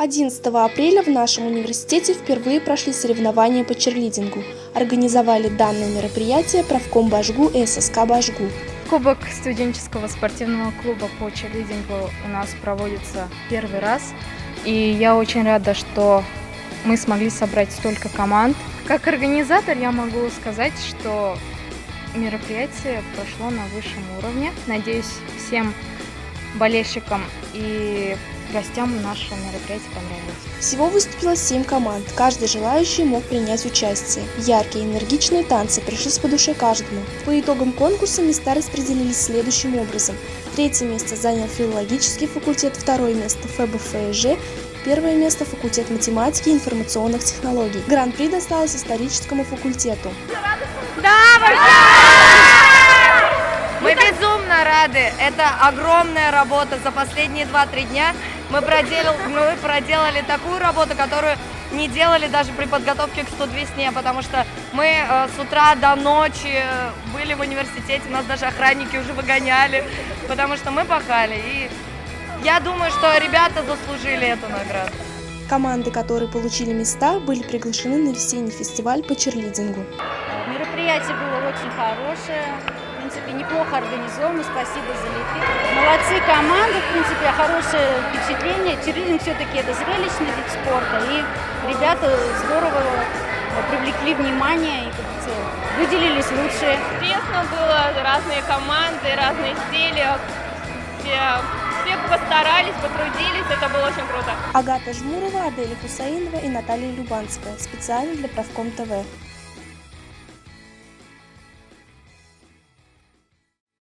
11 апреля в нашем университете впервые прошли соревнования по черлидингу. Организовали данное мероприятие правком Башгу и ССК Башгу. Кубок студенческого спортивного клуба по черлидингу у нас проводится первый раз. И я очень рада, что мы смогли собрать столько команд. Как организатор я могу сказать, что мероприятие прошло на высшем уровне. Надеюсь, всем болельщикам и гостям наше мероприятие понравилось. Всего выступило 7 команд. Каждый желающий мог принять участие. Яркие, энергичные танцы пришлись по душе каждому. По итогам конкурса места распределились следующим образом. Третье место занял филологический факультет, второе место ФБФЖ, первое место факультет математики и информационных технологий. Гран-при досталось историческому факультету. Мы безумно рады. Это огромная работа. За последние 2-3 дня мы проделали такую работу, которую не делали даже при подготовке к 100 весне, потому что мы с утра до ночи были в университете, нас даже охранники уже выгоняли, потому что мы пахали. И я думаю, что ребята заслужили эту награду. Команды, которые получили места, были приглашены на весенний фестиваль по черлидингу. Мероприятие было очень хорошее, в принципе, неплохо организовано, спасибо за эфир. Молодцы команды, в принципе, хорошее впечатление. Черлидинг все-таки это зрелищный вид спорта, и ребята здорово привлекли внимание и, как говорится, выделились лучшие. Интересно было, разные команды, разные стили, все постарались, потрудились, это было очень круто. Агата Жмурова, Аделя Хусаинова и Наталья Любанская. Специально для Правком ТВ.